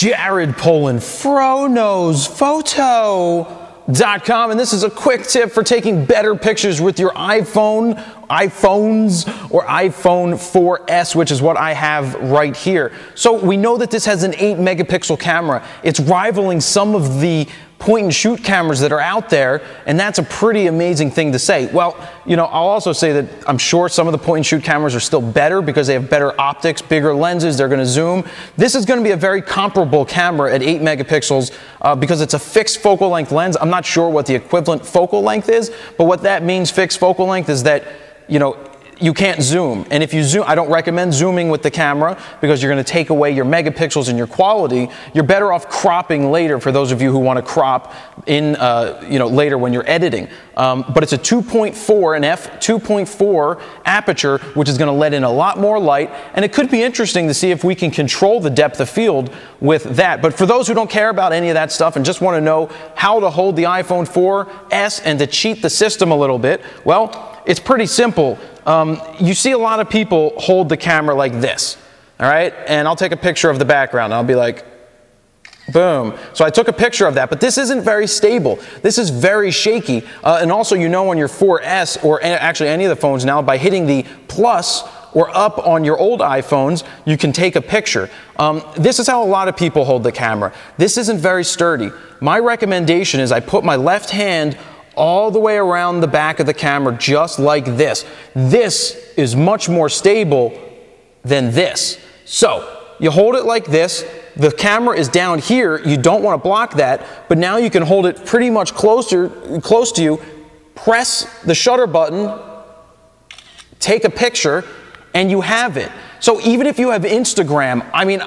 Jared Poland, FroKnowsPhoto.com, and this is a quick tip for taking better pictures with your iPhones, or iPhone 4S, which is what I have right here. So we know that this has an 8 megapixel camera. It's rivaling some of the point-and-shoot cameras that are out there, and that's a pretty amazing thing to say. Well, you know, I'll also say that I'm sure some of the point-and-shoot cameras are still better because they have better optics, bigger lenses, they're going to zoom. This is going to be a very comparable camera at 8 megapixels because it's a fixed focal length lens. I'm not sure what the equivalent focal length is, but what that means, fixed focal length, is that, you know, you can't zoom. And if you zoom, I don't recommend zooming with the camera because you're going to take away your megapixels and your quality. You're better off cropping later for those of you who want to crop in, you know, later when you're editing. But it's a 2.4, an f2.4 aperture, which is going to let in a lot more light. And it could be interesting to see if we can control the depth of field with that. But for those who don't care about any of that stuff and just want to know how to hold the iPhone 4S and to cheat the system a little bit, well, it's pretty simple. You see a lot of people hold the camera like this, all right? And I'll take a picture of the background. I'll be like, boom. So I took a picture of that, but this isn't very stable. This is very shaky. And also, you know, on your 4S, or actually any of the phones now, by hitting the plus or up on your old iPhones, you can take a picture. This is how a lot of people hold the camera. This isn't very sturdy. My recommendation is I put my left hand all the way around the back of the camera, just like this. This is much more stable than this. So you hold it like this. The camera is down here. You don't want to block that, but now you can hold it pretty much close to you. Press the shutter button, take a picture, and you have it. So even if you have Instagram, I mean,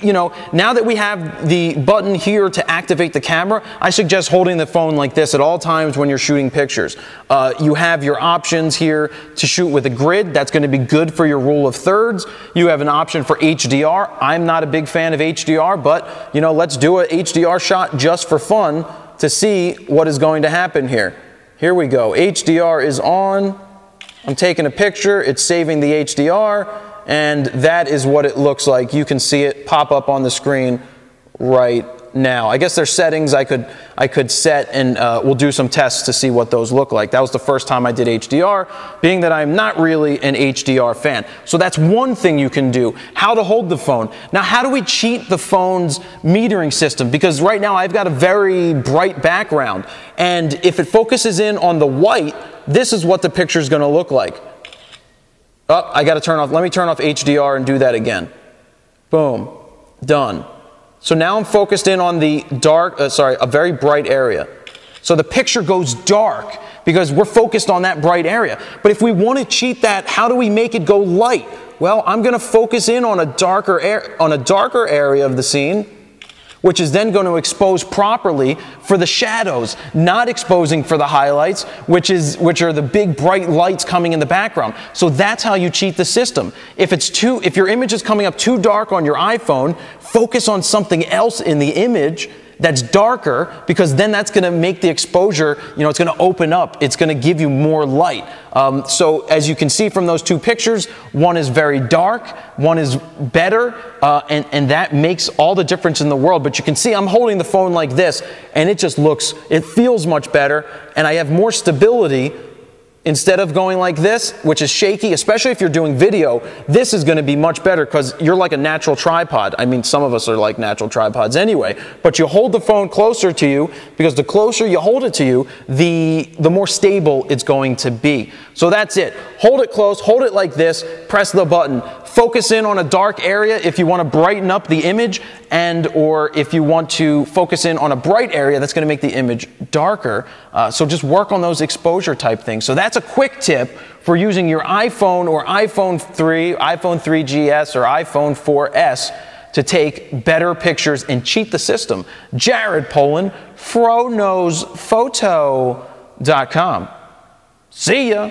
you know, now that we have the button here to activate the camera, I suggest holding the phone like this at all times when you're shooting pictures. You have your options here to shoot with a grid. That's going to be good for your rule of thirds. You have an option for HDR. I'm not a big fan of HDR, but, you know, let's do an HDR shot just for fun to see what is going to happen here. Here we go. HDR is on. I'm taking a picture. It's saving the HDR. And that is what it looks like. You can see it pop up on the screen right now. I guess there's settings I could set, and we'll do some tests to see what those look like. That was the first time I did HDR, being that I'm not really an HDR fan. So that's one thing you can do, how to hold the phone. Now, how do we cheat the phone's metering system? Because right now I've got a very bright background, and if it focuses in on the white, this is what the picture is going to look like. Oh, I got to turn off. Let me turn off HDR and do that again. Boom. Done. So now I'm focused in on the dark, a very bright area. So the picture goes dark because we're focused on that bright area. But if we want to cheat that, how do we make it go light? Well, I'm going to focus in on a darker area of the scene, which is then going to expose properly for the shadows, not exposing for the highlights, which are the big bright lights coming in the background. So that's how you cheat the system. If your image is coming up too dark on your iPhone, focus on something else in the image that's darker, because then that's going to make the exposure, you know, it's going to open up. It's going to give you more light. So as you can see from those two pictures, one is very dark, one is better, and that makes all the difference in the world. But you can see I'm holding the phone like this, and it feels much better, and I have more stability. Instead of going like this, which is shaky, especially if you're doing video, this is going to be much better because you're like a natural tripod. I mean, some of us are like natural tripods anyway, but you hold the phone closer to you because the closer you hold it to you, the more stable it's going to be. So that's it. Hold it close, hold it like this, press the button. Focus in on a dark area if you want to brighten up the image, or if you want to focus in on a bright area, that's going to make the image darker. So just work on those exposure type things. So that's a quick tip for using your iPhone or iPhone 3, iPhone 3GS, or iPhone 4S to take better pictures and cheat the system. Jared Poland, FroKnowsPhoto.com. See ya.